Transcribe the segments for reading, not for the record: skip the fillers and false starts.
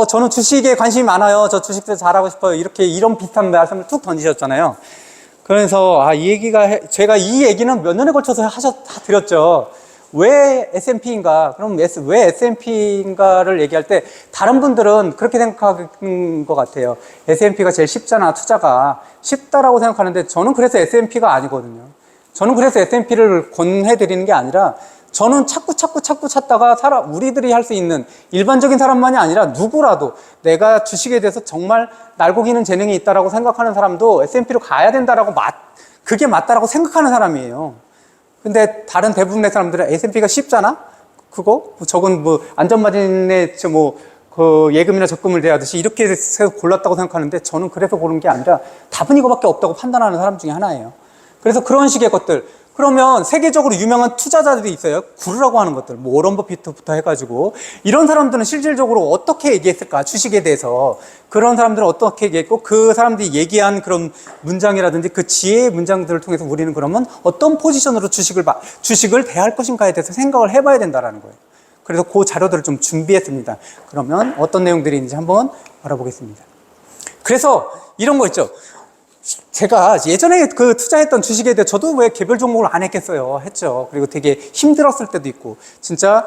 저는 주식에 관심이 많아요. 저 주식도 잘하고 싶어요. 이런 비슷한 말씀을 툭 던지셨잖아요. 그래서, 제가 이 얘기는 몇 년에 걸쳐서 드렸죠. 왜 S&P인가? 그럼 왜 S&P인가를 얘기할 때 다른 분들은 그렇게 생각하는 것 같아요. S&P가 제일 쉽잖아, 투자가. 쉽다라고 생각하는데 저는 그래서 S&P가 아니거든요. 저는 그래서 S&P를 권해드리는 게 아니라 저는 자꾸 찾다가 우리들이 할 수 있는 일반적인 사람만이 아니라 누구라도 내가 주식에 대해서 정말 날고기는 재능이 있다라고 생각하는 사람도 S&P로 가야 된다라고 그게 맞다라고 생각하는 사람이에요. 근데 다른 대부분의 사람들은 S&P가 쉽잖아? 저건 안전마진에 예금이나 적금을 대하듯이 이렇게 해서 골랐다고 생각하는데 저는 그래서 고른 게 아니라 답은 이거밖에 없다고 판단하는 사람 중에 하나예요. 그래서 그런 식의 것들. 그러면 세계적으로 유명한 투자자들이 있어요. 구루라고 하는 것들. 워런 버핏부터 해가지고. 이런 사람들은 실질적으로 어떻게 얘기했을까? 주식에 대해서. 그런 사람들은 어떻게 얘기했고, 그 사람들이 얘기한 그런 문장이라든지 그 지혜의 문장들을 통해서 우리는 그러면 어떤 포지션으로 주식을 대할 것인가에 대해서 생각을 해봐야 된다는 거예요. 그래서 그 자료들을 좀 준비했습니다. 그러면 어떤 내용들이 있는지 한번 알아보겠습니다. 그래서 이런 거 있죠. 제가 예전에 투자했던 주식에 대해 저도 왜 개별 종목을 안 했겠어요. 했죠. 그리고 되게 힘들었을 때도 있고, 진짜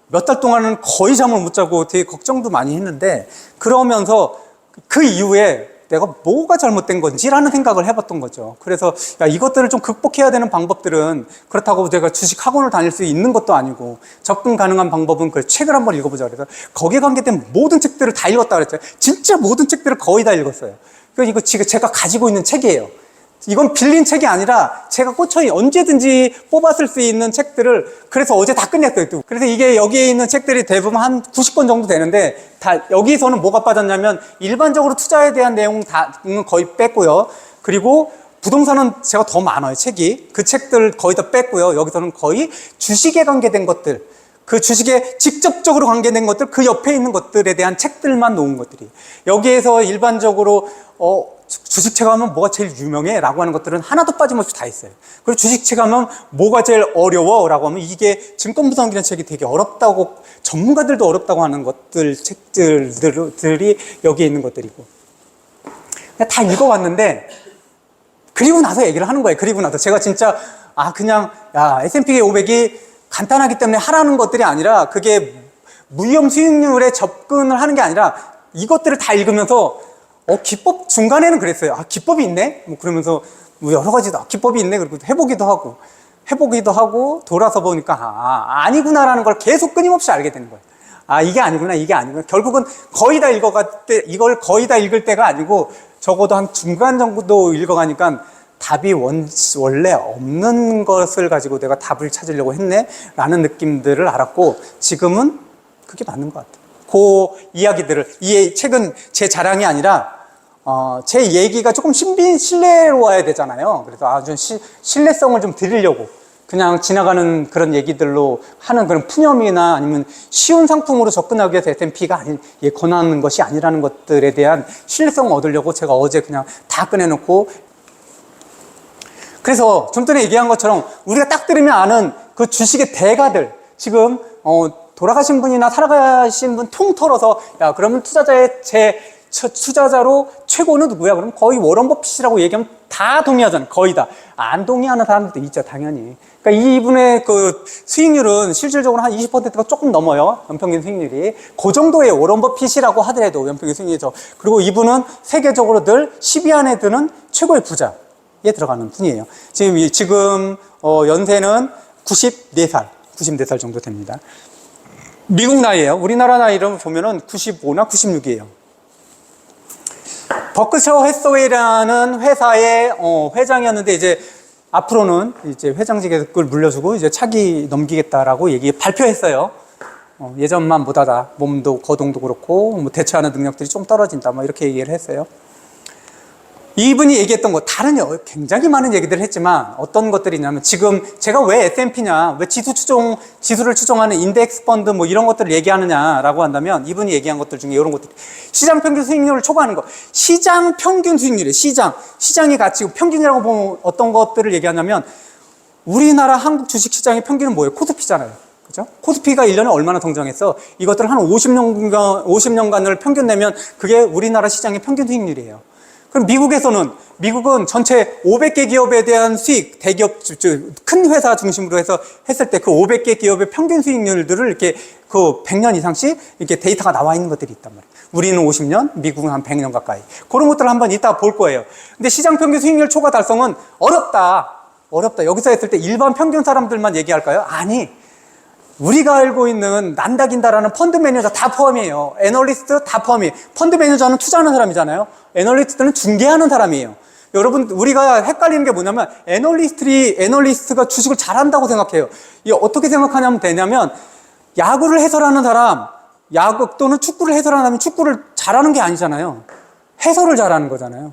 몇 달 동안은 거의 잠을 못 자고 되게 걱정도 많이 했는데, 그러면서 그 이후에 내가 뭐가 잘못된 건지라는 생각을 해봤던 거죠. 그래서 이것들을 좀 극복해야 되는 방법들은 그렇다고 제가 주식 학원을 다닐 수 있는 것도 아니고, 접근 가능한 방법은 그 책을 한번 읽어보자 그래서 거기에 관계된 모든 책들을 다 읽었다 그랬죠. 진짜 모든 책들을 거의 다 읽었어요. 이거 지금 제가 가지고 있는 책이에요. 이건 빌린 책이 아니라 제가 꽂혀 언제든지 뽑았을 수 있는 책들을 그래서 어제 다 끝냈어요. 그래서 이게 여기에 있는 책들이 대부분 한 90권 정도 되는데 여기서는 뭐가 빠졌냐면 일반적으로 투자에 대한 내용은 거의 뺐고요. 그리고 부동산은 제가 더 많아요, 책이. 그 책들 거의 다 뺐고요. 여기서는 거의 주식에 관계된 것들, 그 주식에 직접적으로 관계된 것들, 그 옆에 있는 것들에 대한 책들만 놓은 것들이. 여기에서 일반적으로 주식책 하면 뭐가 제일 유명해? 라고 하는 것들은 하나도 빠짐없이 다 있어요. 그리고 주식책 하면 뭐가 제일 어려워? 라고 하면 이게 증권부동산이라는 책이 되게 어렵다고, 전문가들도 어렵다고 하는 책들이 여기에 있는 것들이고. 다 읽어봤는데, 그리고 나서 얘기를 하는 거예요. 그리고 나서 제가 진짜, S&P 500이 간단하기 때문에 하라는 것들이 아니라, 그게 무위험 수익률에 접근을 하는 게 아니라, 이것들을 다 읽으면서 기법 중간에는 그랬어요. 기법이 있네? 그러면서 여러 가지 기법이 있네. 그리고 해보기도 하고 돌아서 보니까 아니구나라는 걸 계속 끊임없이 알게 되는 거예요. 이게 아니구나. 결국은 이걸 거의 다 읽을 때가 아니고 적어도 한 중간 정도 읽어가니까 답이 원래 없는 것을 가지고 내가 답을 찾으려고 했네 라는 느낌들을 알았고, 지금은 그게 맞는 것 같아요. 그 이야기들을, 이 책은 제 자랑이 아니라 제 얘기가 조금 신뢰로워야 되잖아요. 그래서 아주 신뢰성을 좀 드리려고 그냥 지나가는 그런 얘기들로 하는 그런 푸념이나 아니면 쉬운 상품으로 접근하기 위해서 S&P가 권하는 것이 아니라는 것들에 대한 신뢰성을 얻으려고 제가 어제 그냥 다 꺼내놓고, 그래서 좀 전에 얘기한 것처럼 우리가 딱 들으면 아는 그 주식의 대가들, 지금 돌아가신 분이나 살아가신 분 통틀어서 그러면 투자자로 최고는 누구야? 그럼 거의 워런 버핏이라고 얘기하면 다 동의하잖아요. 거의 다. 안 동의하는 사람들도 있죠, 당연히. 그러니까 이분의 그 수익률은 실질적으로 한 20%가 조금 넘어요. 연평균 수익률이. 그 정도의 워런 버핏이라고 하더라도 연평균 수익률이죠. 그리고 이분은 세계적으로 늘 10위 안에 드는 최고의 부자에 들어가는 분이에요. 지금 연세는 94살 정도 됩니다. 미국 나이예요. 우리나라 나이를 보면은 95나 96이에요. 버크셔 해서웨이라는 회사의 회장이었는데, 이제 앞으로는 이제 회장직에서 그걸 물려주고 이제 차기 넘기겠다라고 발표했어요. 예전만 못하다. 몸도 거동도 그렇고 대처하는 능력들이 좀 떨어진다. 이렇게 얘기를 했어요. 이분이 얘기했던 거 굉장히 많은 얘기들을 했지만 어떤 것들이 있냐면, 지금 제가 왜 S&P냐, 왜 지수를 추종하는 인덱스 펀드 이런 것들을 얘기하느냐라고 한다면, 이분이 얘기한 것들 중에 이런 것들, 시장 평균 수익률을 초과하는 거. 시장 평균 수익률이에요. 시장의 가치고 평균이라고 보면 어떤 것들을 얘기하냐면, 우리나라 한국 주식 시장의 평균은 뭐예요? 코스피잖아요. 그죠? 코스피가 1년에 얼마나 성장했어? 이것들 한 50년간을 평균 내면 그게 우리나라 시장의 평균 수익률이에요. 그럼 미국은 전체 500개 기업에 대한 수익, 대기업, 큰 회사 중심으로 해서 했을 때 그 500개 기업의 평균 수익률들을 이렇게 그 100년 이상씩 이렇게 데이터가 나와 있는 것들이 있단 말이에요. 우리는 50년, 미국은 한 100년 가까이. 그런 것들을 한번 이따 볼 거예요. 근데 시장 평균 수익률 초과 달성은 어렵다. 여기서 했을 때 일반 평균 사람들만 얘기할까요? 아니. 우리가 알고 있는 난다긴다라는 펀드 매니저 다 포함이에요. 애널리스트 다 포함이에요. 펀드 매니저는 투자하는 사람이잖아요. 애널리스트는 중개하는 사람이에요. 여러분, 우리가 헷갈리는 게 뭐냐면 애널리스트가 주식을 잘한다고 생각해요. 이게 어떻게 생각하냐면 되냐면 야구를 해설하는 사람, 야구 또는 축구를 해설하는 사람이 축구를 잘하는 게 아니잖아요. 해설을 잘하는 거잖아요.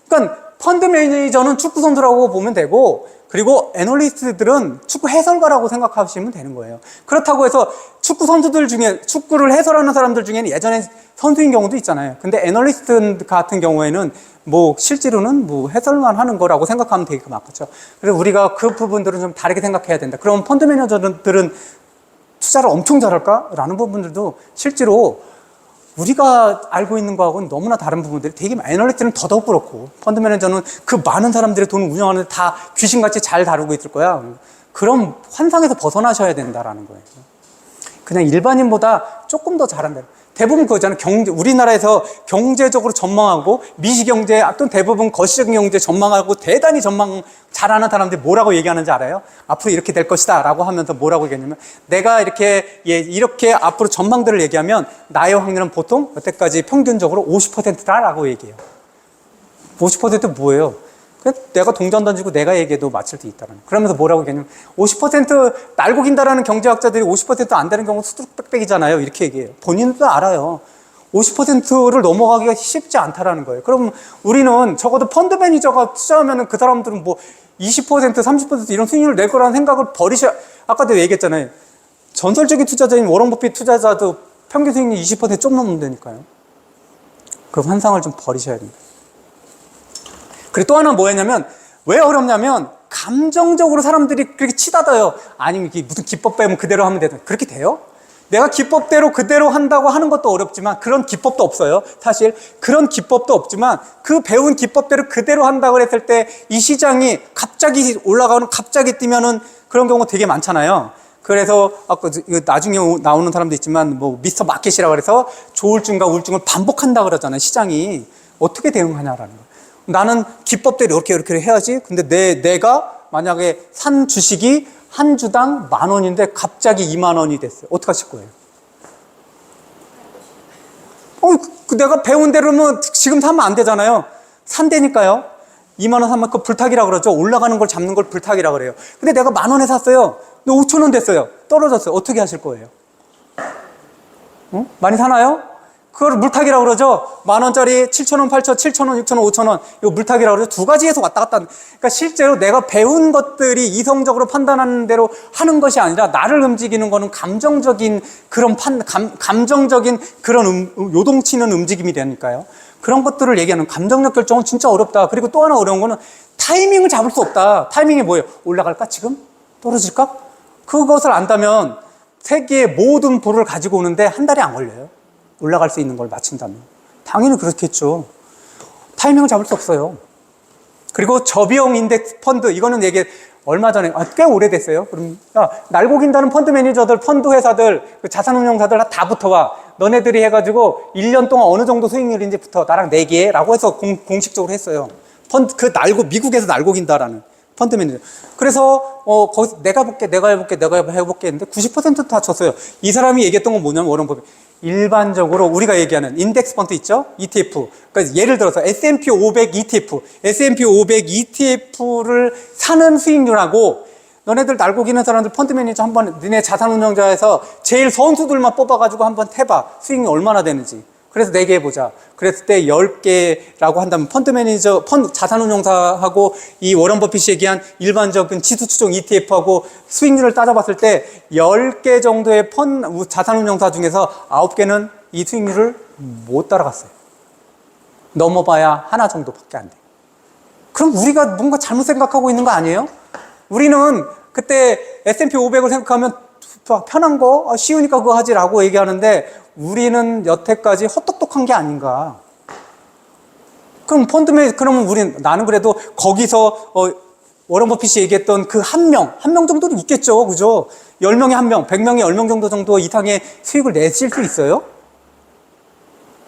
그러니까 펀드 매니저는 축구 선수라고 보면 되고, 그리고 애널리스트들은 축구 해설가라고 생각하시면 되는 거예요. 그렇다고 해서 축구 선수들 중에, 축구를 해설하는 사람들 중에는 예전에 선수인 경우도 있잖아요. 근데 애널리스트 같은 경우에는 뭐 실제로는 뭐 해설만 하는 거라고 생각하면 되게 맞겠죠. 그래서 우리가 그 부분들은 좀 다르게 생각해야 된다. 그럼 펀드 매니저들은 투자를 엄청 잘할까? 라는 부분들도 실제로 우리가 알고 있는 거하고는 너무나 다른 부분들이 되게 애널리스트는 더더욱 그렇고 펀드 매니저는 그 많은 사람들의 돈을 운영하는데 다 귀신같이 잘 다루고 있을 거야. 그럼 환상에서 벗어나셔야 된다라는 거예요. 그냥 일반인보다 조금 더 잘한다. 대부분 그거잖아요. 우리나라에서 경제적으로 전망하고 미시경제 또는 대부분 거시적인 경제 전망하고 대단히 전망 잘하는 사람들이 뭐라고 얘기하는지 알아요? 앞으로 이렇게 될 것이다 라고 하면서 뭐라고 얘기하냐면 내가 이렇게 앞으로 전망들을 얘기하면 나의 확률은 보통 여태까지 평균적으로 50%다 라고 얘기해요. 50%는 뭐예요? 내가 동전 던지고 내가 얘기해도 맞출 수 있다는. 그러면서 뭐라고 얘기하냐면 50% 날고 긴다라는 경제학자들이 50%안 되는 경우 수두룩빽빽이잖아요. 이렇게 얘기해요. 본인도 알아요. 50%를 넘어가기가 쉽지 않다라는 거예요. 그럼 우리는 적어도 펀드 매니저가 투자하면 그 사람들은 뭐 20%, 30% 이런 수익률을 낼 거라는 생각을 아까도 얘기했잖아요. 전설적인 투자자인 워런 버핏 투자자도 평균 수익률 20%좀 넘는다니까요. 그 환상을 좀 버리셔야 됩니다. 그리고 또 하나 뭐였냐면, 왜 어렵냐면, 감정적으로 사람들이 그렇게 치닫아요. 아니면 무슨 기법 배우면 그대로 하면 되든. 그렇게 돼요? 내가 기법대로 그대로 한다고 하는 것도 어렵지만, 그런 기법도 없어요. 사실, 그런 기법도 없지만, 그 배운 기법대로 그대로 한다고 했을 때, 이 시장이 갑자기 올라가는, 갑자기 뛰면은 그런 경우 되게 많잖아요. 그래서, 아까 나중에 나오는 사람도 있지만, 뭐, 미스터 마켓이라고 해서 조울증과 우울증을 반복한다 그러잖아요. 시장이. 어떻게 대응하냐라는 거예요. 나는 기법대로 이렇게 해야지. 근데 내가 만약에 산 주식이 한 주당 10,000원인데 갑자기 20,000원이 됐어요. 어떡하실 거예요? 내가 배운 대로면 지금 사면 안 되잖아요. 산다니까요. 20,000원 사면 그 불타기라 그러죠. 올라가는 걸 잡는 걸 불타기라 그래요. 근데 내가 10,000원에 샀어요. 근데 5,000원 됐어요. 떨어졌어요. 어떻게 하실 거예요? 많이 사나요? 그걸 물타기라고 그러죠. 10,000원짜리 7,000원, 8,000원, 7,000원, 6,000원, 5,000원. 이거 물타기라고 그러죠. 두 가지에서 왔다 갔다 하는. 그러니까 실제로 내가 배운 것들이 이성적으로 판단하는 대로 하는 것이 아니라 나를 움직이는 거는 감정적인 그런 감정적인 그런 요동치는 움직임이 되니까요. 그런 것들을 얘기하는 감정적 결정은 진짜 어렵다. 그리고 또 하나 어려운 거는 타이밍을 잡을 수 없다. 타이밍이 뭐예요? 올라갈까? 지금? 떨어질까? 그것을 안다면 세계의 모든 부를 가지고 오는데 한 달이 안 걸려요. 올라갈 수 있는 걸 맞춘다면. 당연히 그렇겠죠. 타이밍을 잡을 수 없어요. 그리고 저비용 인덱스 펀드, 이거는 얼마 전에, 꽤 오래됐어요. 그럼, 날고 긴다는 펀드 매니저들, 펀드 회사들, 자산운용사들 다 붙어와. 너네들이 해가지고 1년 동안 어느 정도 수익률인지 붙어. 나랑 내기해. 라고 해서 공식적으로 했어요. 미국에서 날고 긴다라는 펀드 매니저. 그래서, 거기서 내가 해볼게 했는데 90% 다 쳤어요. 이 사람이 얘기했던 건 뭐냐면, 워런 버핏. 일반적으로 우리가 얘기하는 인덱스 펀드 있죠? ETF. 그러니까 예를 들어서 S&P 500 ETF. S&P 500 ETF를 사는 수익률하고 너네들 날고 기는 사람들 펀드 매니저 한번 너네 자산운용자에서 제일 선수들만 뽑아가지고 한번 해봐. 수익률 얼마나 되는지. 그래서 내게 해보자. 그랬을 때 10개라고 한다면 자산운용사하고 이 워런 버핏이 얘기한 일반적인 지수 추종 ETF하고 수익률을 따져봤을 때 10개 정도의 자산운용사 중에서 9개는 이 수익률을 못 따라갔어요. 넘어봐야 하나 정도밖에 안 돼요. 그럼 우리가 뭔가 잘못 생각하고 있는 거 아니에요? 우리는 그때 S&P 500을 생각하면 편한 거 쉬우니까 그거 하지라고 얘기하는데 우리는 여태까지 헛똑똑한 게 아닌가. 그럼 그러면 나는 그래도 거기서 워런 버핏이 얘기했던 그 한 명 정도는 있겠죠. 그죠? 10명에 1명, 100명에 10명 정도 이상의 수익을 내실 수 있어요?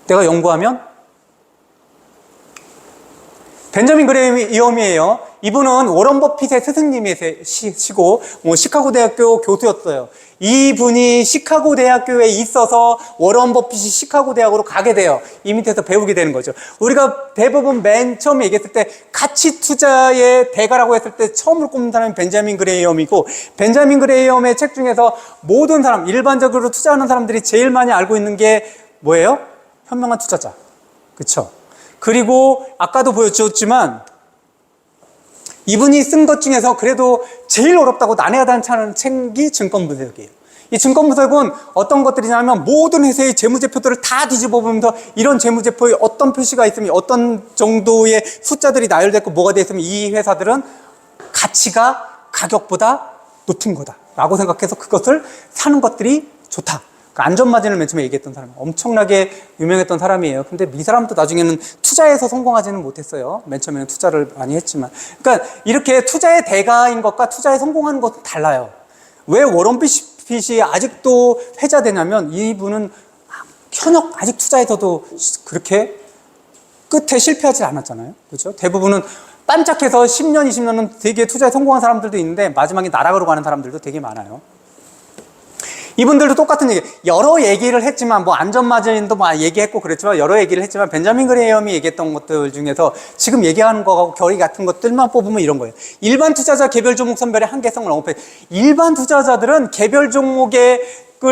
내가 연구하면? 벤저민 그레이엄이에요. 이분은 워런 버핏의 스승님이시고 시카고 대학교 교수였어요. 이분이 시카고 대학교에 있어서 워런 버핏이 시카고 대학으로 가게 돼요. 이 밑에서 배우게 되는 거죠. 우리가 대부분 맨 처음에 얘기했을 때 가치 투자의 대가라고 했을 때 처음으로 꼽는 사람이 벤자민 그레이엄이고, 벤자민 그레이엄의 책 중에서 모든 사람, 일반적으로 투자하는 사람들이 제일 많이 알고 있는 게 뭐예요? 현명한 투자자. 그쵸? 그리고 아까도 보여주었지만 이분이 쓴 것 중에서 그래도 제일 어렵다고 난해하다는 책이 증권분석이에요. 이 증권분석은 어떤 것들이냐면 모든 회사의 재무제표들을 다 뒤집어 보면서 이런 재무제표에 어떤 표시가 있으면 어떤 정도의 숫자들이 나열됐고 뭐가 되어 있으면 이 회사들은 가치가 가격보다 높은 거다 라고 생각해서 그것을 사는 것들이 좋다. 안전마진을 맨 처음에 얘기했던 사람, 엄청나게 유명했던 사람이에요. 근데 이 사람도 나중에는 투자에서 성공하지는 못했어요. 맨 처음에는 투자를 많이 했지만. 그러니까 이렇게 투자의 대가인 것과 투자에 성공하는 것은 달라요. 왜 워런 버핏이 아직도 회자되냐면 이분은 현역 아직 투자에서도 그렇게 끝에 실패하지 않았잖아요. 그렇죠? 대부분은 반짝해서 10년, 20년은 되게 투자에 성공한 사람들도 있는데 마지막에 나락으로 가는 사람들도 되게 많아요. 이분들도 똑같은 얘기, 여러 얘기를 했지만, 안전마진도 얘기했고 그랬지만, 여러 얘기를 했지만, 벤자민 그레이엄이 얘기했던 것들 중에서 지금 얘기하는 거하고 결이 같은 것들만 뽑으면 이런 거예요. 일반 투자자 개별 종목 선별의 한계성을 언급해. 일반 투자자들은 개별 종목을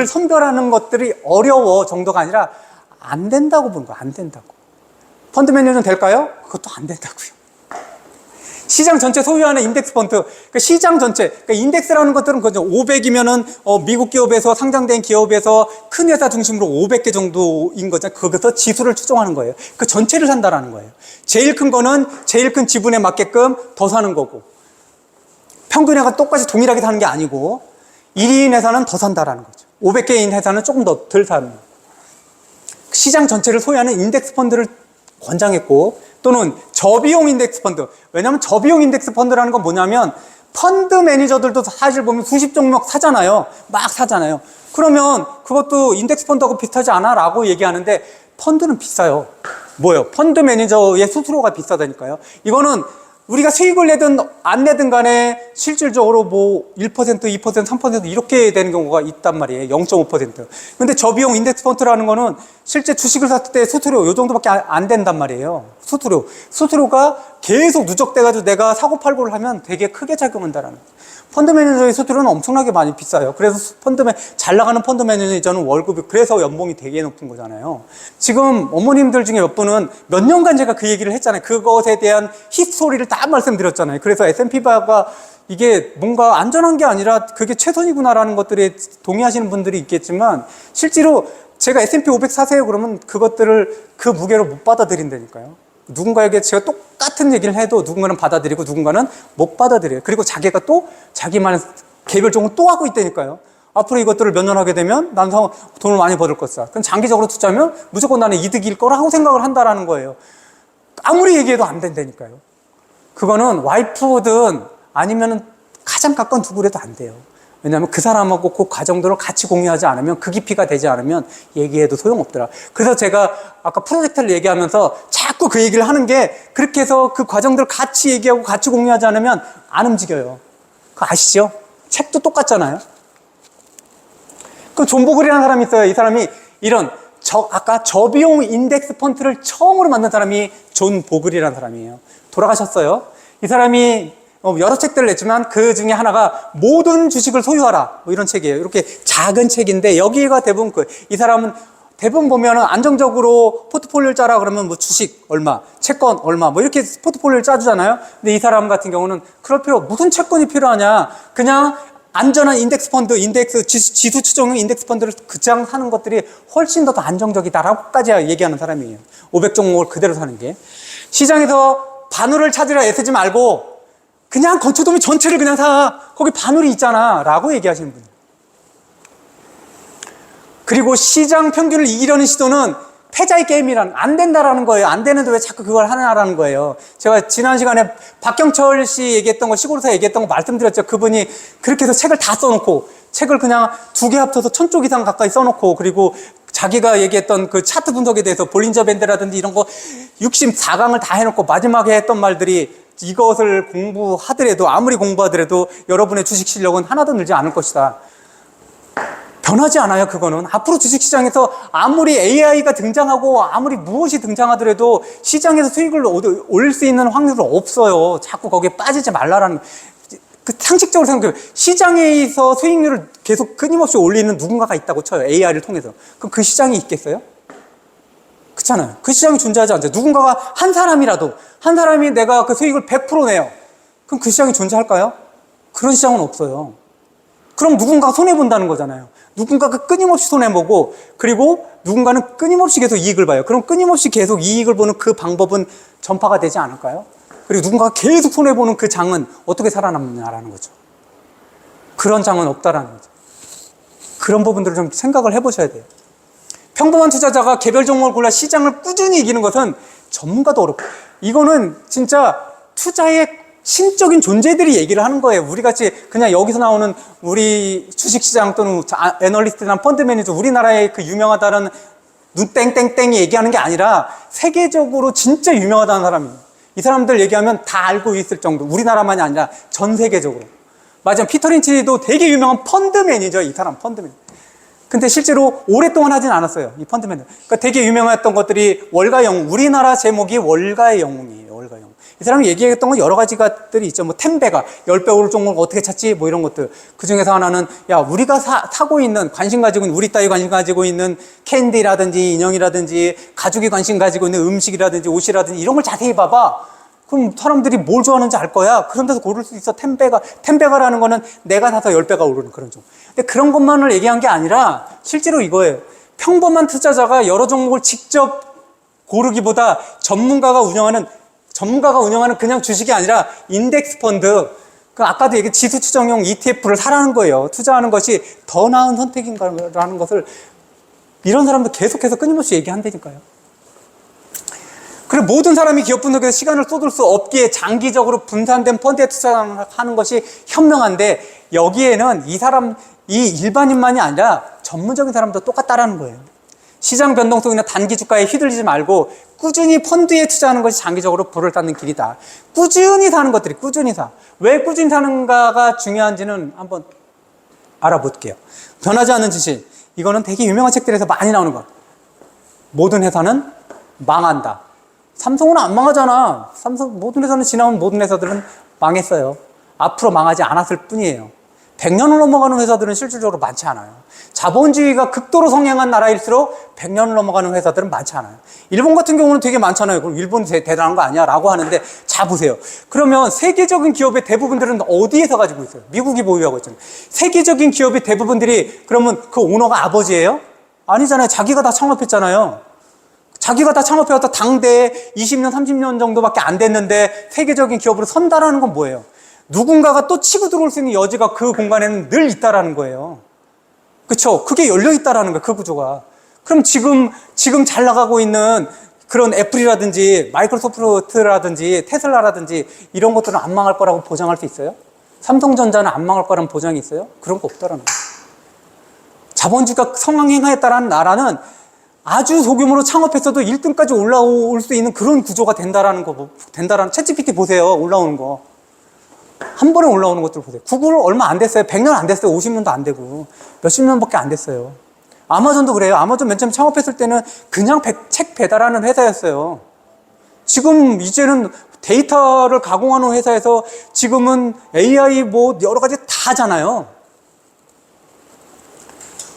선별하는 것들이 어려워 정도가 아니라 안 된다고 보는 거야, 안 된다고. 펀드 매니저는 될까요? 그것도 안 된다고요. 시장 전체 소유하는 인덱스 펀드, 그러니까 시장 전체, 그러니까 인덱스라는 것들은 그죠. 500이면은 미국 기업에서 상장된 기업에서 큰 회사 중심으로 500개 정도인 거죠. 거기서 지수를 추종하는 거예요. 그 전체를 산다라는 거예요. 제일 큰 거는 제일 큰 지분에 맞게끔 더 사는 거고, 평균회가 똑같이 동일하게 사는 게 아니고 1위인 회사는 더 산다라는 거죠. 500개인 회사는 조금 더 덜 사는 거예요. 시장 전체를 소유하는 인덱스 펀드를 권장했고, 또는 저비용 인덱스 펀드. 왜냐하면 저비용 인덱스 펀드라는 건 뭐냐면 펀드 매니저들도 사실 보면 수십 종목 사잖아요. 막 사잖아요. 그러면 그것도 인덱스 펀드하고 비슷하지 않아? 라고 얘기하는데 펀드는 비싸요. 뭐예요? 펀드 매니저의 수수료가 비싸다니까요. 이거는 우리가 수익을 내든 안 내든 간에 실질적으로 1%, 2%, 3% 이렇게 되는 경우가 있단 말이에요. 0.5%. 근데 저비용 인덱스 펀드라는 거는 실제 주식을 샀을 때 수수료 요 정도밖에 안 된단 말이에요. 수수료가 계속 누적돼가지고 내가 사고 팔고를 하면 되게 크게 작용한다라는 거예요. 펀드 매니저의 수수료는 엄청나게 많이 비싸요. 그래서 잘 나가는 펀드 매니저는 월급이, 그래서 연봉이 되게 높은 거잖아요. 지금 어머님들 중에 몇 분은 몇 년간 제가 그 얘기를 했잖아요. 그것에 대한 히스토리를 다 말씀드렸잖아요. 그래서 S&P가 이게 뭔가 안전한 게 아니라 그게 최선이구나라는 것들에 동의하시는 분들이 있겠지만, 실제로 제가 S&P 500 사세요 그러면 그것들을 그 무게로 못 받아들인다니까요. 누군가에게 제가 똑같은 얘기를 해도 누군가는 받아들이고 누군가는 못 받아들여요. 그리고 자기가 또 자기만의 개별 종목을 또 하고 있다니까요. 앞으로 이것들을 몇 년 하게 되면 난 돈을 많이 벌을 것이다. 그럼 장기적으로 투자하면 무조건 나는 이득일 거라고 생각을 한다라는 거예요. 아무리 얘기해도 안 된다니까요. 그거는 와이프든 아니면 가장 가까운 누구라도 안 돼요. 왜냐하면 그 사람하고 그 과정들을 같이 공유하지 않으면, 그 깊이가 되지 않으면 얘기해도 소용없더라. 그래서 제가 아까 프로젝트를 얘기하면서 자꾸 그 얘기를 하는 게, 그렇게 해서 그 과정들을 같이 얘기하고 같이 공유하지 않으면 안 움직여요. 그거 아시죠? 책도 똑같잖아요. 그 존 보글이라는 사람이 있어요. 이 사람이 아까 저비용 인덱스 펀드를 처음으로 만든 사람이 존 보글이라는 사람이에요. 돌아가셨어요. 이 사람이 여러 책들을 냈지만 그 중에 하나가 모든 주식을 소유하라, 이런 책이에요. 이렇게 작은 책인데 여기가 대부분 이 사람은 대부분 보면은 안정적으로 포트폴리오를 짜라 그러면 주식 얼마, 채권 얼마 이렇게 포트폴리오를 짜주잖아요. 근데 이 사람 같은 경우는 그럴 무슨 채권이 필요하냐, 그냥 안전한 인덱스 펀드, 지수 추종형 인덱스 펀드를 그냥 사는 것들이 훨씬 더 안정적이다라고까지 얘기하는 사람이에요. 500종목을 그대로 사는 게. 시장에서 반울을 찾으려 애쓰지 말고 그냥 건초도미 전체를 그냥 사. 거기 반울이 있잖아. 라고 얘기하시는 분이에요. 그리고 시장 평균을 이기려는 시도는 패자의 게임이란 안 된다라는 거예요. 안 되는데 왜 자꾸 그걸 하느냐라는 거예요. 제가 지난 시간에 박경철 씨 얘기했던 거, 시골에서 얘기했던 거 말씀드렸죠. 그분이 그렇게 해서 책을 다 써놓고, 책을 그냥 2개 합쳐서 1000쪽 이상 가까이 써놓고, 그리고 자기가 얘기했던 그 차트 분석에 대해서 볼린저 밴드라든지 이런 거 64강을 다 해놓고 마지막에 했던 말들이, 이것을 공부하더라도, 아무리 공부하더라도 여러분의 주식 실력은 하나도 늘지 않을 것이다. 변하지 않아요. 그거는 앞으로 주식시장에서 아무리 AI가 등장하고 아무리 무엇이 등장하더라도 시장에서 수익을 올릴 수 있는 확률은 없어요. 자꾸 거기에 빠지지 말라라는, 그 상식적으로 생각해요. 시장에서 수익률을 계속 끊임없이 올리는 누군가가 있다고 쳐요. AI를 통해서. 그럼 그 시장이 있겠어요? 그렇잖아요. 그 시장이 존재하지 않죠. 누군가가 한 사람이 내가 그 수익을 100% 내요. 그럼 그 시장이 존재할까요? 그런 시장은 없어요. 그럼 누군가가 손해본다는 거잖아요. 누군가가 끊임없이 손해보고, 그리고 누군가는 끊임없이 계속 이익을 봐요. 그럼 끊임없이 계속 이익을 보는 그 방법은 전파가 되지 않을까요? 그리고 누군가가 계속 손해보는 그 장은 어떻게 살아남느냐라는 거죠. 그런 장은 없다라는 거죠. 그런 부분들을 좀 생각을 해보셔야 돼요. 평범한 투자자가 개별 종목을 골라 시장을 꾸준히 이기는 것은 전문가도 어렵고, 이거는 진짜 투자의 신적인 존재들이 얘기를 하는 거예요. 우리 같이 그냥 여기서 나오는 우리 주식시장 또는 애널리스트나 펀드 매니저, 우리나라의 그 유명하다는 눈 땡땡땡이 얘기하는 게 아니라 세계적으로 진짜 유명하다는 사람이에요. 이 사람들 얘기하면 다 알고 있을 정도. 우리나라만이 아니라 전 세계적으로. 맞아요. 피터 린치도 되게 유명한 펀드 매니저, 이 사람 펀드 매니저. 근데 실제로 오랫동안 하진 않았어요. 이 펀드 매니저. 그러니까 되게 유명했던 것들이 월가의 영웅. 우리나라 제목이 월가의 영웅이에요. 월가의 영웅. 이 사람이 얘기했던 건 여러 가지 것들이 있죠. 뭐 10배가 10배 오를 종목을 어떻게 찾지? 뭐 이런 것들. 그 중에서 하나는, 야, 우리가 사고 있는, 관심 가지고 있는, 우리 따위 관심 가지고 있는 캔디라든지 인형이라든지 가족이 관심 가지고 있는 음식이라든지 옷이라든지 이런 걸 자세히 봐봐. 그럼 사람들이 뭘 좋아하는지 알 거야. 그런 데서 고를 수 있어. 10배가라는 거는 내가 사서 10배가 오르는 그런 종목. 근데 그런 것만을 얘기한 게 아니라 실제로 이거예요. 평범한 투자자가 여러 종목을 직접 고르기보다 전문가가 운영하는 그냥 주식이 아니라 인덱스 펀드, 그 아까도 얘기한 지수 추정용 ETF를 사라는 거예요. 투자하는 것이 더 나은 선택인가라는 것을 이런 사람도 계속해서 끊임없이 얘기한다니까요. 그리고 모든 사람이 기업 분석에서 시간을 쏟을 수 없기에 장기적으로 분산된 펀드에 투자하는 것이 현명한데, 여기에는 이 일반인만이 아니라 전문적인 사람도 똑같다라는 거예요. 시장 변동성이나 단기 주가에 휘둘리지 말고 꾸준히 펀드에 투자하는 것이 장기적으로 불을 닦는 길이다. 꾸준히 사는 것들이, 꾸준히 사. 왜 꾸준히 사는가가 중요한지는 한번 알아볼게요. 변하지 않는 지식. 이거는 되게 유명한 책들에서 많이 나오는 거야. 모든 회사는 망한다. 삼성은 안 망하잖아. 모든 회사는, 지나온 모든 회사들은 망했어요. 앞으로 망하지 않았을 뿐이에요. 100년을 넘어가는 회사들은 실질적으로 많지 않아요. 자본주의가 극도로 성행한 나라일수록 100년을 넘어가는 회사들은 많지 않아요. 일본 같은 경우는 되게 많잖아요. 그럼 일본이 대단한 거 아니야? 라고 하는데, 자 보세요. 그러면 세계적인 기업의 대부분들은 어디에서 가지고 있어요? 미국이 보유하고 있잖아요. 세계적인 기업의 대부분들이, 그러면 그 오너가 아버지예요? 아니잖아요. 자기가 다 창업했잖아요. 자기가 다 창업해왔다 당대에 20년, 30년 정도밖에 안 됐는데 세계적인 기업으로 선다라는 건 뭐예요? 누군가가 또 치고 들어올 수 있는 여지가 그 공간에는 늘 있다라는 거예요. 그쵸? 그게 열려있다라는 거예요, 그 구조가. 그럼 지금 잘 나가고 있는 그런 애플이라든지 마이크로소프트라든지 테슬라라든지 이런 것들은 안 망할 거라고 보장할 수 있어요? 삼성전자는 안 망할 거라는 보장이 있어요? 그런 거 없다라는 거예요. 자본주의가 성행했다라는 나라는 아주 소규모로 창업했어도 1등까지 올라올 수 있는 그런 구조가 된다라는 챗GPT 보세요. 올라오는 거. 한 번에 올라오는 것들 보세요. 구글 얼마 안 됐어요. 100년 안 됐어요. 50년도 안 되고. 몇십 년밖에 안 됐어요. 아마존도 그래요. 아마존 맨 처음 창업했을 때는 그냥 책 배달하는 회사였어요. 지금 이제는 데이터를 가공하는 회사에서 지금은 AI 뭐 여러 가지 다 하잖아요.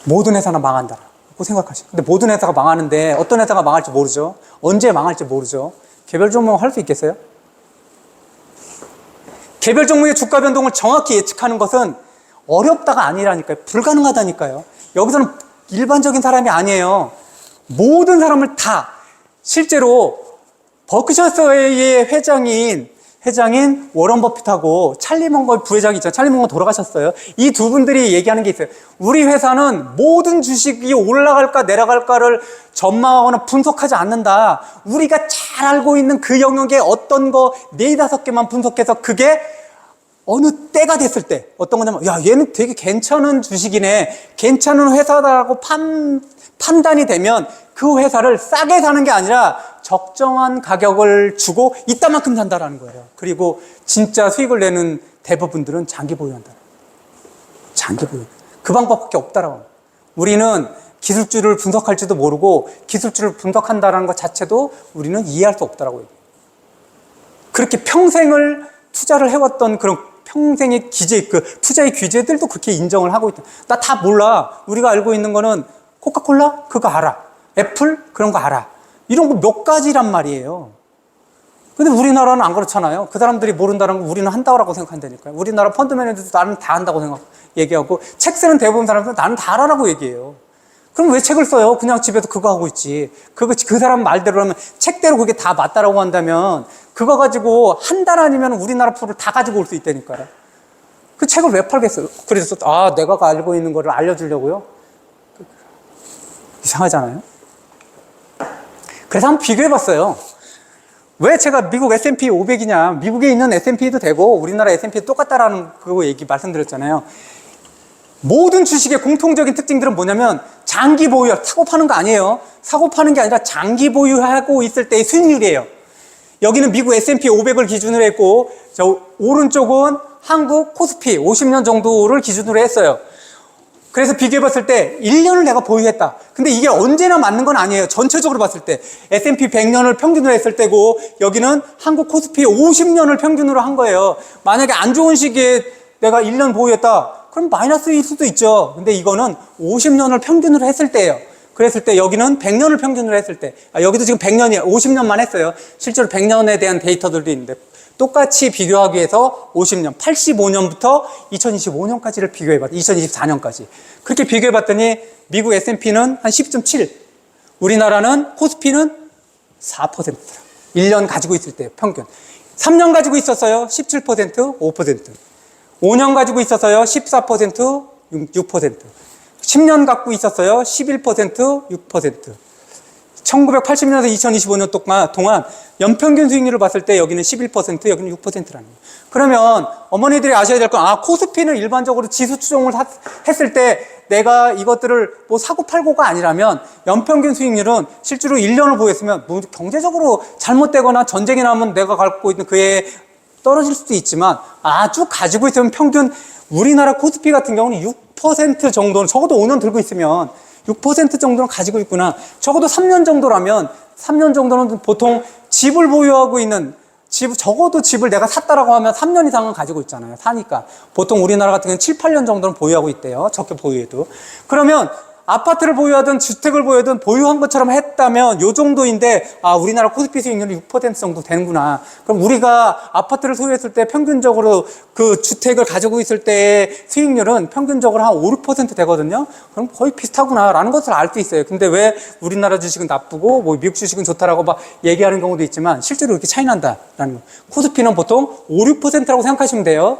모든 회사는 망한다. 생각하시죠. 근데 모든 회사가 망하는데 어떤 회사가 망할지 모르죠. 언제 망할지 모르죠. 개별 종목 할 수 있겠어요? 개별 종목의 주가 변동을 정확히 예측하는 것은 어렵다가 아니라니까요. 불가능하다니까요. 여기서는 일반적인 사람이 아니에요. 모든 사람을 다, 실제로 버크셔스웨이의 회장인 워런 버핏하고 찰리 먼거 부회장이 있잖아요. 찰리 먼거 돌아가셨어요. 이 두 분들이 얘기하는 게 있어요. 우리 회사는 모든 주식이 올라갈까 내려갈까를 전망하거나 분석하지 않는다. 우리가 잘 알고 있는 그 영역에 어떤 거 4-5개만 분석해서 그게 어느 때가 됐을 때 어떤 거냐면 야 얘는 되게 괜찮은 주식이네, 괜찮은 회사다라고 판단이 되면 그 회사를 싸게 사는 게 아니라 적정한 가격을 주고 이따만큼 산다라는 거예요. 그리고 진짜 수익을 내는 대부분들은 장기 보유한다. 장기 보유. 그 방법밖에 없다라고. 우리는 기술주를 분석할지도 모르고 기술주를 분석한다는 것 자체도 우리는 이해할 수 없다라고 얘기해요. 그렇게 평생을 투자를 해왔던 그런 평생의 투자의 규제들도 그렇게 인정을 하고 있다. 나 다 몰라. 우리가 알고 있는 거는 코카콜라? 그거 알아. 애플? 그런 거 알아. 이런 거 몇 가지란 말이에요. 근데 우리나라는 안 그렇잖아요. 그 사람들이 모른다는 거 우리는 한다고 생각한다니까요. 우리나라 펀드 매니저도 나는 다 한다고 얘기하고, 책 쓰는 대부분 사람들은 나는 다 알아라고 얘기해요. 그럼 왜 책을 써요? 그냥 집에서 그거 하고 있지. 그 사람 말대로 하면, 책대로 그게 다 맞다라고 한다면, 그거 가지고 한 달 아니면 우리나라 풀을 다 가지고 올 수 있다니까요. 그 책을 왜 팔겠어요? 그래서, 내가 알고 있는 거를 알려주려고요? 이상하잖아요? 그래서 한번 비교해봤어요. 왜 제가 미국 S&P 500이냐, 미국에 있는 S&P도 되고 우리나라 S&P도 똑같다라는 그거 말씀드렸잖아요. 모든 주식의 공통적인 특징들은 뭐냐면 장기 보유, 사고 파는 거 아니에요. 사고 파는 게 아니라 장기 보유하고 있을 때의 수익률이에요. 여기는 미국 S&P 500을 기준으로 했고, 저 오른쪽은 한국 코스피 50년 정도를 기준으로 했어요. 그래서 비교해봤을 때 1년을 내가 보유했다. 근데 이게 언제나 맞는 건 아니에요. 전체적으로 봤을 때 S&P 100년을 평균으로 했을 때고, 여기는 한국 코스피 50년을 평균으로 한 거예요. 만약에 안 좋은 시기에 내가 1년 보유했다, 그럼 마이너스일 수도 있죠. 근데 이거는 50년을 평균으로 했을 때예요. 그랬을 때 여기는 100년을 평균으로 했을 때, 여기도 지금 100년이에요. 50년만 했어요. 실제로 100년에 대한 데이터들도 있는데, 똑같이 비교하기 위해서 50년, 85년부터 2025년까지를 비교해봤더니 2024년까지. 그렇게 비교해봤더니 미국 S&P는 한 10.7, 우리나라는 코스피는 4%. 1년 가지고 있을 때 평균. 3년 가지고 있었어요. 17%, 5%. 5년 가지고 있었어요. 14%, 6%. 10년 갖고 있었어요. 11%, 6%. 1980년에서 2025년 동안 연평균 수익률을 봤을 때 여기는 11%, 여기는 6%라는 거예요. 그러면 어머니들이 아셔야 될 건, 코스피는 일반적으로 지수 추종을 했을 때 내가 이것들을 뭐 사고 팔고가 아니라면 연평균 수익률은 실제로 1년을 보였으면 뭐 경제적으로 잘못되거나 전쟁이 나면 내가 갖고 있는 그에 떨어질 수도 있지만 쭉 가지고 있으면 평균 우리나라 코스피 같은 경우는 6% 정도는, 적어도 5년 들고 있으면 6% 정도는 가지고 있구나. 적어도 3년 정도라면 3년 정도는 보통 집을 보유하고 있는, 적어도 집을 내가 샀다라고 하면 3년 이상은 가지고 있잖아요. 사니까. 보통 우리나라 같은 경우는 7, 8년 정도는 보유하고 있대요. 적게 보유해도. 그러면 아파트를 보유하든 주택을 보유하든 보유한 것처럼 했다면 요 정도인데, 우리나라 코스피 수익률이 6% 정도 되는구나. 그럼 우리가 아파트를 소유했을 때 평균적으로 그 주택을 가지고 있을 때의 수익률은 평균적으로 한 5, 6% 되거든요. 그럼 거의 비슷하구나 라는 것을 알 수 있어요. 근데 왜 우리나라 주식은 나쁘고 뭐 미국 주식은 좋다라고 막 얘기하는 경우도 있지만 실제로 이렇게 차이 난다라는 거. 코스피는 보통 5, 6%라고 생각하시면 돼요.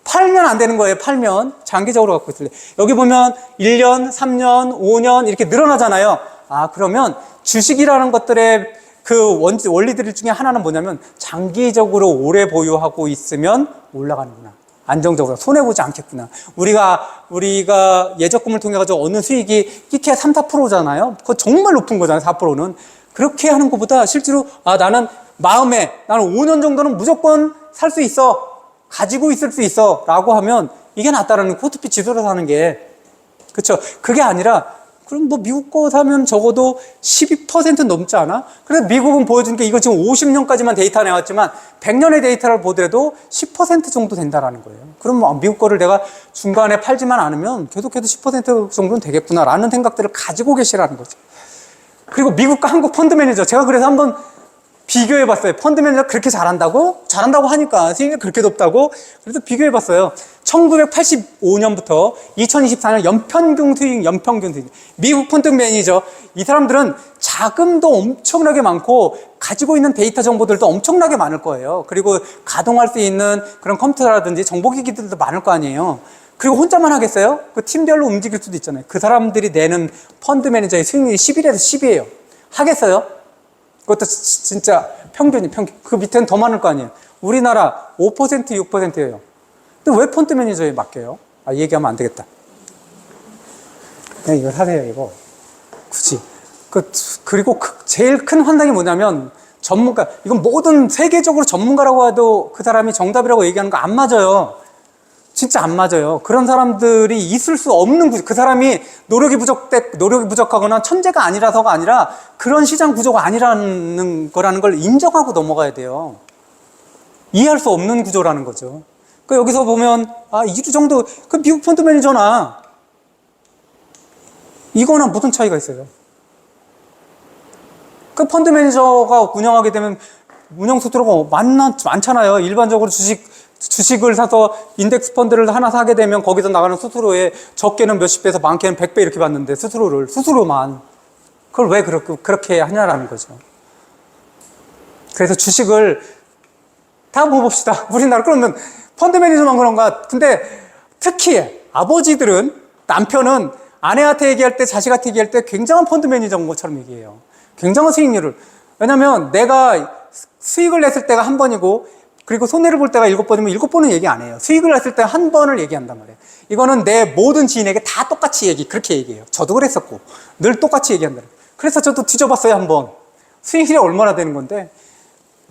팔면 안 되는 거예요. 팔면 장기적으로 갖고 있을 때 여기 보면 1년, 3년, 5년 이렇게 늘어나잖아요. 그러면 주식이라는 것들의 그 원리들 중에 하나는 뭐냐면 장기적으로 오래 보유하고 있으면 올라가는구나. 안정적으로 손해보지 않겠구나. 우리가 예적금을 통해 가지고 얻는 수익이 끼케야 3, 4%잖아요. 그거 정말 높은 거잖아요. 4%는. 그렇게 하는 것보다 실제로 나는 마음에 나는 5년 정도는 무조건 살 수 있어. 가지고 있을 수 있어 라고 하면 이게 낫다라는, 코스피 지수로 사는 게. 그렇죠. 그게 아니라 그럼 뭐 미국 거 사면 적어도 12% 넘지 않아? 그래서 미국은 보여준 게 이거 지금 50년까지만 데이터 내왔지만 100년의 데이터를 보더라도 10% 정도 된다라는 거예요. 그럼 뭐 미국 거를 내가 중간에 팔지만 않으면 계속해도 10% 정도는 되겠구나 라는 생각들을 가지고 계시라는 거죠. 그리고 미국과 한국 펀드 매니저, 제가 그래서 한번 비교해봤어요. 펀드 매니저 그렇게 잘한다고? 잘한다고 하니까 수익률이 그렇게 높다고? 그래서 비교해봤어요. 1985년부터 2024년 연평균 수익. 미국 펀드 매니저, 이 사람들은 자금도 엄청나게 많고 가지고 있는 데이터 정보들도 엄청나게 많을 거예요. 그리고 가동할 수 있는 그런 컴퓨터라든지 정보기기들도 많을 거 아니에요. 그리고 혼자만 하겠어요? 그 팀별로 움직일 수도 있잖아요. 그 사람들이 내는 펀드 매니저의 수익률이 11에서 10이에요. 하겠어요? 그것도 진짜 평균. 그 밑에는 더 많을 거 아니에요. 우리나라 5%, 6%예요. 근데 왜 펀드 매니저에 맡겨요? 얘기하면 안 되겠다. 그냥 이거 사세요, 이거. 굳이. 그리고 제일 큰 환상이 뭐냐면, 전문가, 이건 모든 세계적으로 전문가라고 해도 그 사람이 정답이라고 얘기하는 거 안 맞아요. 진짜 안 맞아요. 그런 사람들이 있을 수 없는 구조. 그 사람이 노력이 부족하거나 천재가 아니라서가 아니라 그런 시장 구조가 아니라는 거라는 걸 인정하고 넘어가야 돼요. 이해할 수 없는 구조라는 거죠. 여기서 보면, 2주 정도, 그 미국 펀드 매니저나 이거나 무슨 차이가 있어요? 그 펀드 매니저가 운영하게 되면 운영 수수료가 많잖아요. 일반적으로 주식을 사서 인덱스 펀드를 하나 사게 되면 거기서 나가는 수수료에 적게는 몇십 배에서 많게는 100배 이렇게 받는데 수수료만. 그걸 왜 그렇게 하냐라는 거죠. 그래서 주식을 다 먹어봅시다. 우리나라 그러면 펀드 매니저만 그런가? 근데 특히 아버지들은, 남편은 아내한테 얘기할 때, 자식한테 얘기할 때 굉장한 펀드 매니저인 것처럼 얘기해요. 굉장한 수익률을. 왜냐면 내가 수익을 냈을 때가 한 번이고, 그리고 손해를 볼 때가 7번이면 7번은 얘기 안 해요. 수익을 냈을 때 한 번을 얘기한단 말이에요. 이거는 내 모든 지인에게 다 똑같이 그렇게 얘기해요. 저도 그랬었고, 늘 똑같이 얘기한다. 그래서 저도 뒤져봤어요, 한번. 수익률이 얼마나 되는 건데,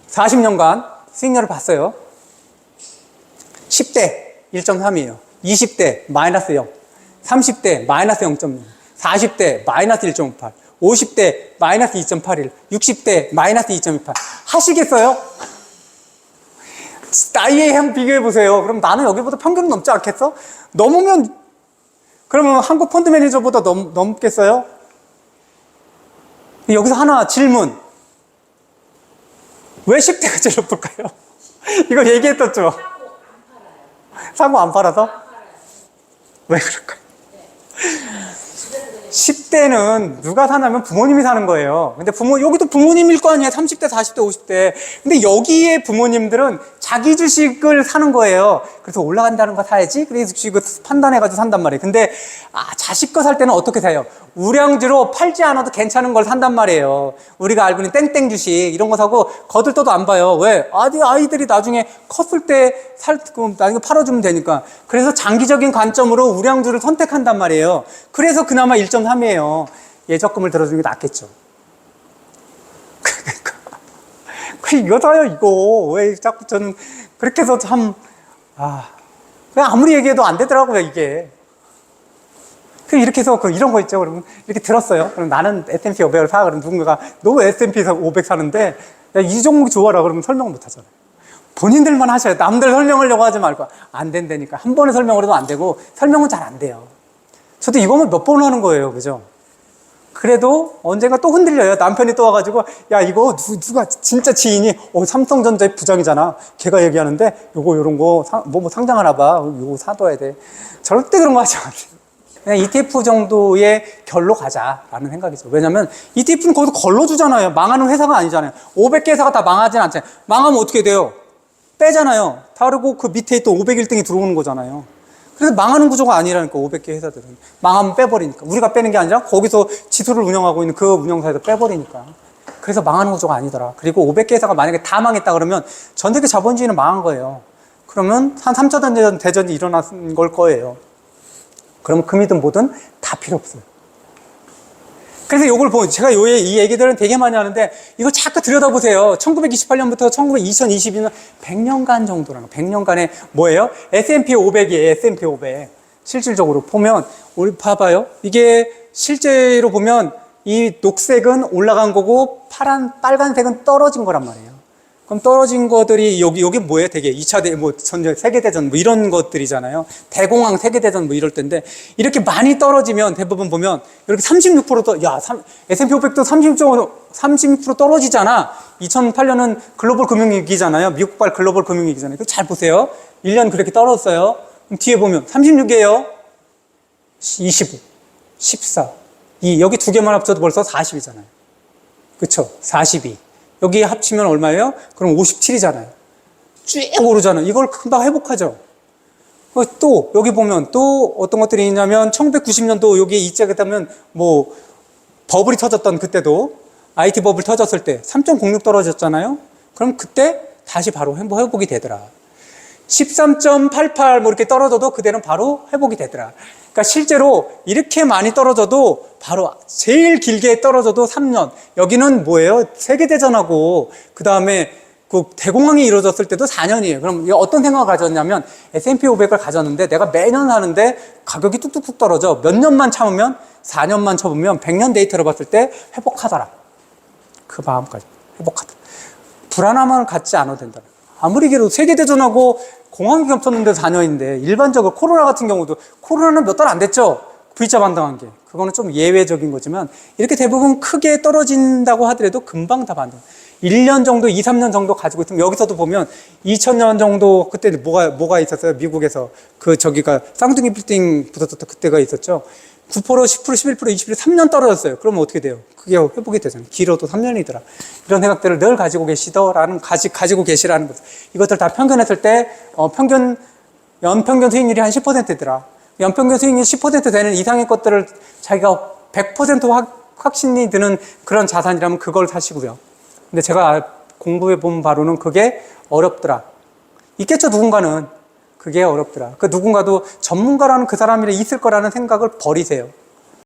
40년간 수익률을 봤어요. 10대 1.3이에요. 20대 마이너스 0. 30대 마이너스 0.6. 40대 마이너스 1.58. 50대 마이너스 2.81. 60대 마이너스 2.28. 하시겠어요? 나이에 한 비교해보세요. 그럼 나는 여기보다 평균 넘지 않겠어? 넘으면, 그러면 한국 펀드 매니저보다 넘겠어요? 여기서 하나 질문. 왜 10대가 제일 높을까요? 이거 얘기했었죠? 사고 안 팔아서? 왜 그럴까요? 10대는 누가 사냐면 부모님이 사는 거예요. 근데 여기도 부모님일 거 아니에요. 30대, 40대, 50대. 근데 여기에 부모님들은 자기 주식을 사는 거예요. 그래서 올라간다는 거 사야지. 그래서 주식을 판단해가지고 산단 말이에요. 근데, 자식 거 살 때는 어떻게 사요? 우량주로 팔지 않아도 괜찮은 걸 산단 말이에요. 우리가 알고 있는 땡땡 주식, 이런 거 사고 거들떠도 안 봐요. 왜? 아이들이 나중에 컸을 때 나중에 팔아주면 되니까. 그래서 장기적인 관점으로 우량주를 선택한단 말이에요. 그래서 그나마 1.3이에요. 예적금을 들어주는 게 낫겠죠. 이거 사요, 이거. 왜 자꾸 저는 그렇게 해서 참, 아무리 얘기해도 안 되더라고요, 이게. 이렇게 해서 이런 거 있죠. 그러면 이렇게 들었어요. 그럼 나는 S&P 500을 사. 그러면 누군가가 너 왜 S&P 500 사는데 야, 이 종목이 좋아라. 그러면 설명을 못 하잖아요. 본인들만 하셔요. 남들 설명하려고 하지 말고. 안 된다니까. 한 번에 설명을 해도 안 되고 설명은 잘 안 돼요. 저도 이거만 몇 번 하는 거예요. 그죠? 그래도 언젠가 또 흔들려요. 남편이 또 와가지고 야 이거 누가 진짜 지인이 삼성전자의 부장이잖아. 걔가 얘기하는데 요런 거 뭐 상장하나 봐. 요거 사둬야 돼. 절대 그런 거 하지 마세요. 그냥 ETF 정도의 결로 가자라는 생각이죠. 왜냐면 ETF는 거기서 걸러주잖아요. 망하는 회사가 아니잖아요. 500개 회사가 다 망하진 않잖아요. 망하면 어떻게 돼요? 빼잖아요. 다르고 그 밑에 또 501등이 들어오는 거잖아요. 그래서 망하는 구조가 아니라니까 500개 회사들은. 망하면 빼버리니까. 우리가 빼는 게 아니라 거기서 지수를 운영하고 있는 그 운영사에서 빼버리니까. 그래서 망하는 구조가 아니더라. 그리고 500개 회사가 만약에 다 망했다 그러면 전 세계 자본주의는 망한 거예요. 그러면 한 3차 대전이 일어난 걸 거예요. 그러면 금이든 뭐든 다 필요 없어요. 그래서 요걸 제가 이 얘기들은 되게 많이 하는데 이거 자꾸 들여다보세요. 1928년부터 2022년 100년간 정도라는 100년간의 뭐예요? S&P 500이에요. S&P 500. 실질적으로 보면 우리 봐봐요. 이게 실제로 보면 이 녹색은 올라간 거고 빨간색은 떨어진 거란 말이에요. 그럼 떨어진 것들이 여기 뭐예요? 되게 2차 세계대전 뭐 이런 것들이잖아요. 대공황 세계대전 뭐 이럴 텐데 이렇게 많이 떨어지면 대부분 보면 이렇게 36% S&P 500도 36% 떨어지잖아. 2008년은 글로벌 금융위기잖아요. 미국발 글로벌 금융위기잖아요. 잘 보세요. 1년 그렇게 떨어졌어요. 그럼 뒤에 보면 36이에요. 25, 14, 2 여기 두 개만 합쳐도 벌써 40이잖아요. 그쵸? 42. 여기 합치면 얼마예요? 그럼 57이잖아요. 쭉 오르잖아요. 이걸 금방 회복하죠. 또 여기 보면 또 어떤 것들이 있냐면 1990년도 여기에 이자가 되면 뭐 버블이 터졌던 그때도 IT 버블 터졌을 때 3.06 떨어졌잖아요. 그럼 그때 다시 바로 회복이 되더라. 13.88 뭐 이렇게 떨어져도 그때는 바로 회복이 되더라. 그러니까 실제로 이렇게 많이 떨어져도 바로 제일 길게 떨어져도 3년. 여기는 뭐예요? 세계대전하고 그 다음에 그 대공황이 이루어졌을 때도 4년이에요. 그럼 어떤 생각을 가졌냐면 S&P 500을 가졌는데 내가 매년 하는데 가격이 뚝뚝뚝 떨어져. 몇 년만 참으면 4년만 쳐보면 100년 데이터를 봤을 때 회복하더라. 그 마음까지 회복하더라. 불안함을 갖지 않아도 된다. 아무리 그래도 세계대전하고 공황이 겹쳤는데 4년인데 일반적으로 코로나 같은 경우도 코로나는 몇 달 안 됐죠. V자 반등한 게. 그거는 좀 예외적인 거지만 이렇게 대부분 크게 떨어진다고 하더라도 금방 다 반등. 1년 정도, 2, 3년 정도 가지고 있으면 여기서도 보면 2000년 정도 그때 뭐가 있었어요? 미국에서 저기가 쌍둥이 빌딩 붙었던 그때가 있었죠. 9%, 10%, 11%, 20% 3년 떨어졌어요. 그러면 어떻게 돼요? 그게 회복이 되잖아요. 길어도 3년이더라. 이런 생각들을 늘 가지고 가지고 계시라는 거죠. 이것들 다 평균했을 때, 연평균 수익률이 한 10%더라. 연평균 수익률이 10% 되는 이상의 것들을 자기가 100% 확신이 드는 그런 자산이라면 그걸 사시고요. 근데 제가 공부해 본 바로는 그게 어렵더라. 있겠죠, 누군가는. 그게 어렵더라. 그 누군가도 전문가라는 그 사람이 있을 거라는 생각을 버리세요.